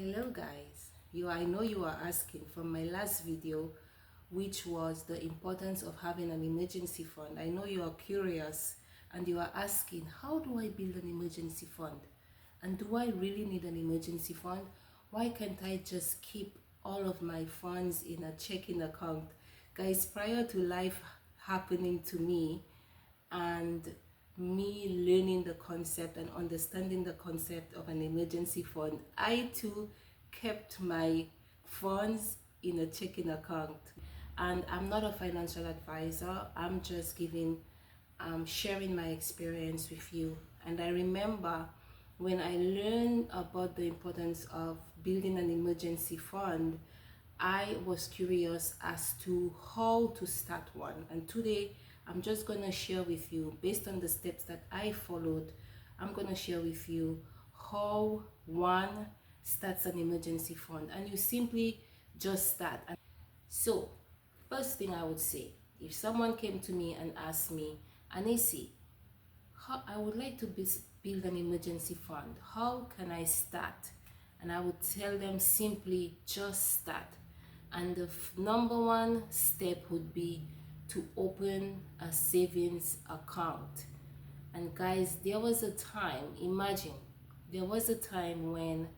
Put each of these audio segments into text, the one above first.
Hello guys, I know you are asking from my last video, which was the importance of having an emergency fund. I know you are curious and you are asking, how do I build an emergency fund? And do I really need an emergency fund? Why can't I just keep all of my funds in a checking account? Guys, prior to life happening to me and me learning the concept and understanding the concept of an emergency fund, I too kept my funds in a checking account. And I'm not a financial advisor, I'm just sharing my experience with you. And I remember when I learned about the importance of building an emergency fund, I was curious as to how to start one. And today I'm just going to share with you, based on the steps that I followed, I'm going to share with you how one starts an emergency fund. And you simply just start. So first thing I would say, if someone came to me and asked me, Anisi, how I would like to build an emergency fund, how can I start? And I would tell them simply, just start. And the number one step would be to open a savings account. And guys, there was a time, imagine, there was a time when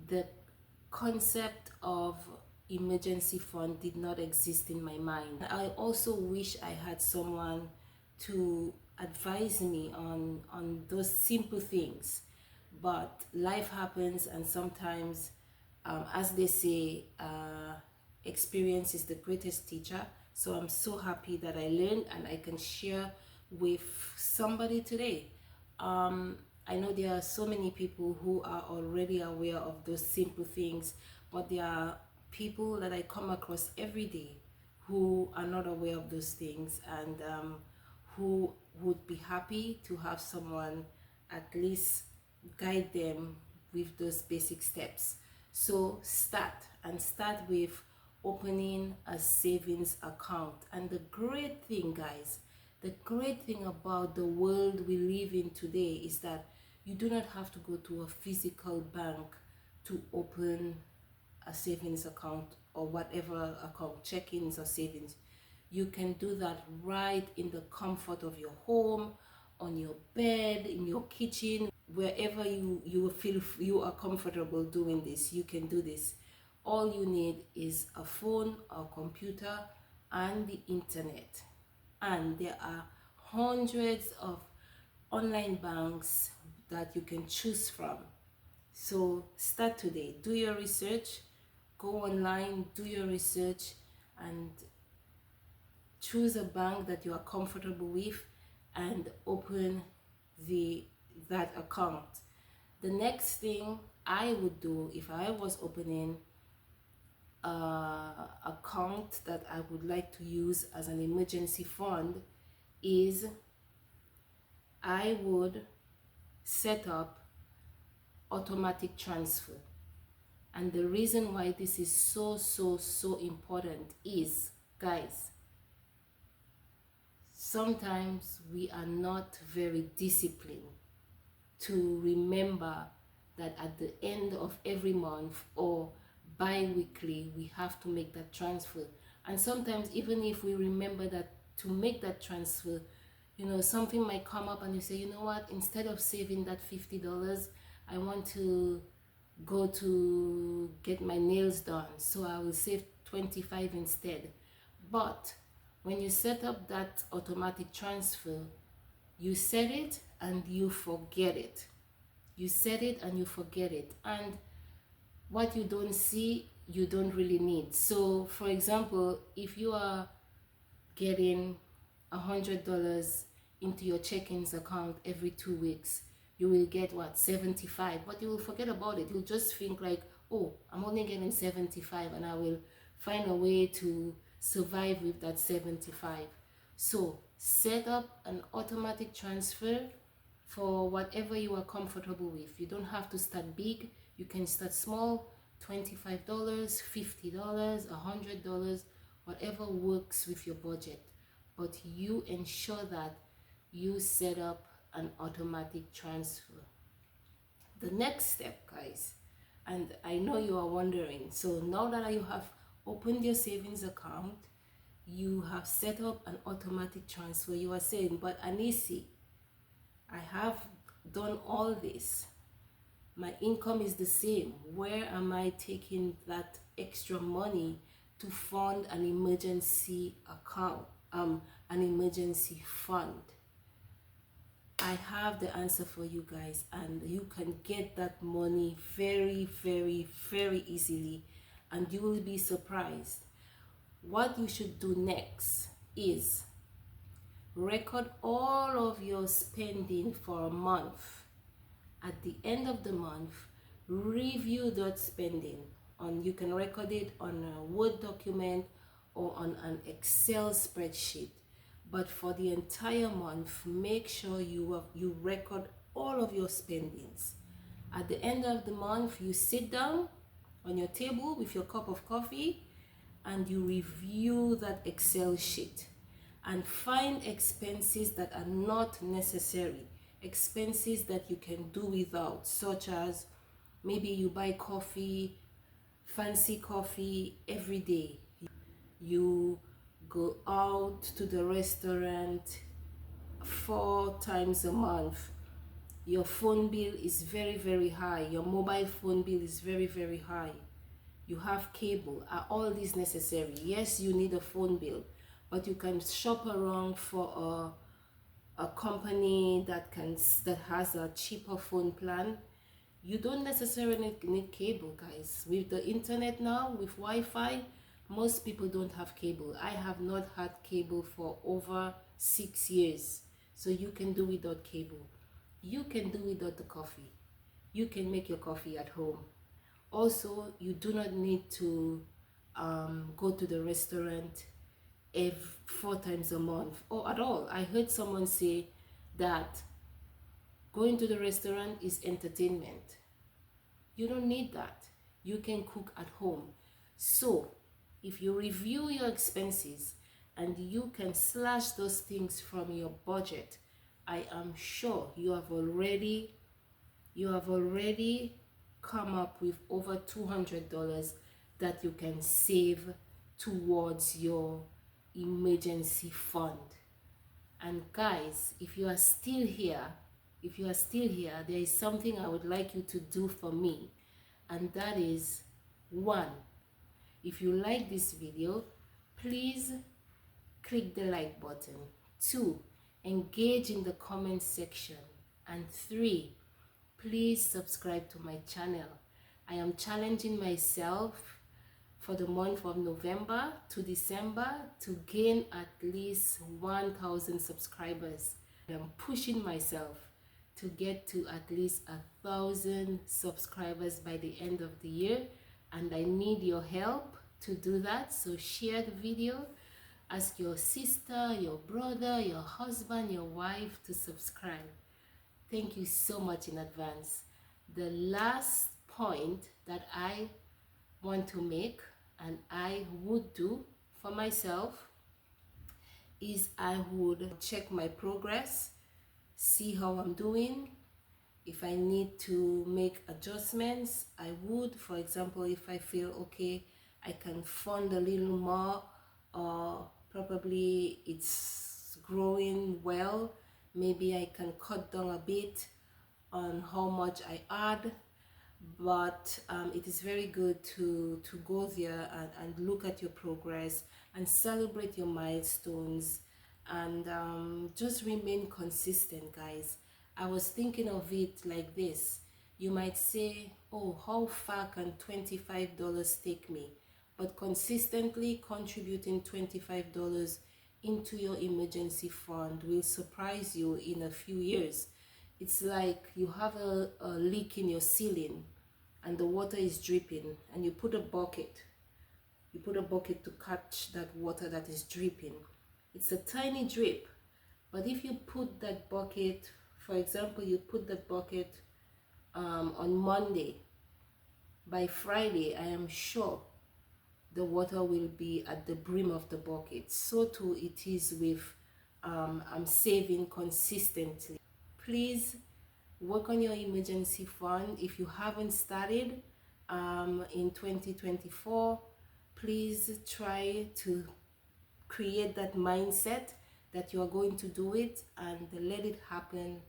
the concept of emergency fund did not exist in my mind. I also wish I had someone to advise me on those simple things, but life happens, and sometimes as they say, experience is the greatest teacher. So I'm so happy that I learned and I can share with somebody today. I know there are so many people who are already aware of those simple things, but there are people that I come across every day who are not aware of those things, and who would be happy to have someone at least guide them with those basic steps. So start with opening a savings account. And the great thing, guys, the great thing about the world we live in today is that you do not have to go to a physical bank to open a savings account, or whatever account, check-ins or savings. You can do that right in the comfort of your home, on your bed, in your kitchen, wherever you feel you are comfortable doing this. You can do this. All you need is a phone or computer and the internet. And there are hundreds of online banks that you can choose from. So start today. Do your research. Go online, do your research, and choose a bank that you are comfortable with and open that account. The next thing I would do if I was opening account that I would like to use as an emergency fund is I would set up automatic transfer. And the reason why this is so important is, guys, sometimes we are not very disciplined to remember that at the end of every month or bi-weekly we have to make that transfer. And sometimes even if we remember that to make that transfer, something might come up and you say, you know what, instead of saving that $50, I want to go to get my nails done, so I will save 25 instead. But when you set up that automatic transfer, you set it and you forget it. You set it and you forget it. And what you don't see, you don't really need. So for example, if you are getting $100 into your check-ins account every 2 weeks, you will get what, 75, but you will forget about it. You'll just think like, oh, I'm only getting 75 and I will find a way to survive with that 75. So set up an automatic transfer for whatever you are comfortable with. You don't have to start big. You can start small, $25, $50, $100, whatever works with your budget. But you ensure that you set up an automatic transfer. The next step, guys, And I know you are wondering. So now that you have opened your savings account, you have set up an automatic transfer. You are saying, but Anisi, I have done all this. My income is the same. Where am I taking that extra money to fund an emergency account, an emergency fund? I have the answer for you guys, and you can get that money very, very, very easily, and you will be surprised. What you should do next is record all of your spending for a month. At the end of the month, review that spending. You can record it on a Word document or on an Excel spreadsheet. But for the entire month, make sure you record all of your spendings. At the end of the month, you sit down on your table with your cup of coffee and you review that Excel sheet and find expenses that are not necessary, expenses that you can do without, such as maybe you buy coffee, fancy coffee every day. You go out to the restaurant 4 times a month. Your phone bill is very, very high. Your mobile phone bill is very, very high. You have cable. Are all these necessary? Yes, you need a phone bill, but you can shop around for a company that has a cheaper phone plan. You don't necessarily need cable, guys. With the internet now, with Wi-Fi, most people don't have cable. I have not had cable for over 6 years. So you can do without cable. You can do without the coffee. You can make your coffee at home. Also, you do not need to go to the restaurant 4 times a month or at all. I heard someone say that going to the restaurant is entertainment. You don't need that. You can cook at home. So if you review your expenses and you can slash those things from your budget, I am sure you have already come up with over $200 that you can save towards your emergency fund. And guys, if you are still here, there is something I would like you to do for me, and that is, 1, if you like this video, please click the like button. 2, engage in the comment section. And 3, please subscribe to my channel. I am challenging myself for the month of November to December to gain at least 1,000 subscribers. I'm pushing myself to get to at least 1,000 subscribers by the end of the year, and I need your help to do that. So share the video, ask your sister, your brother, your husband, your wife to subscribe. Thank you so much in advance. The last point that I want to make, and I would do for myself, is I would check my progress, see how I'm doing. If I need to make adjustments, I would. For example, if I feel okay, I can fund a little more, or probably it's growing well, maybe I can cut down a bit on how much I add. But it is very good to go there and look at your progress and celebrate your milestones, and just remain consistent, guys. I was thinking of it like this. You might say, oh, how far can $25 take me? But consistently contributing $25 into your emergency fund will surprise you in a few years. It's like you have a leak in your ceiling and the water is dripping, and you put a bucket to catch that water that is dripping. It's a tiny drip, but if you put that bucket, for example, you put that bucket on Monday, by Friday, I am sure the water will be at the brim of the bucket. So too it is with I'm saving consistently. Please work on your emergency fund. If you haven't started, in 2024. Please try to create that mindset that you are going to do it and let it happen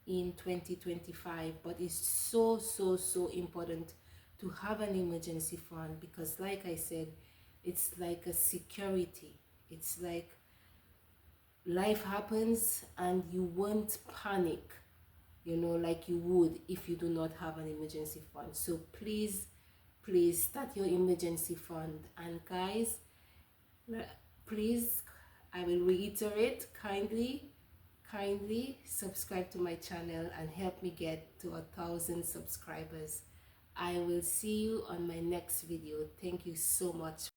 in 2025. But it's so important to have an emergency fund, because like I said, it's like a security. It's like life happens and you won't panic, you know, like you would if you do not have an emergency fund. So please start your emergency fund. And guys, please, I will reiterate, kindly subscribe to my channel and help me get to 1,000 subscribers. I will see you on my next video. Thank you so much.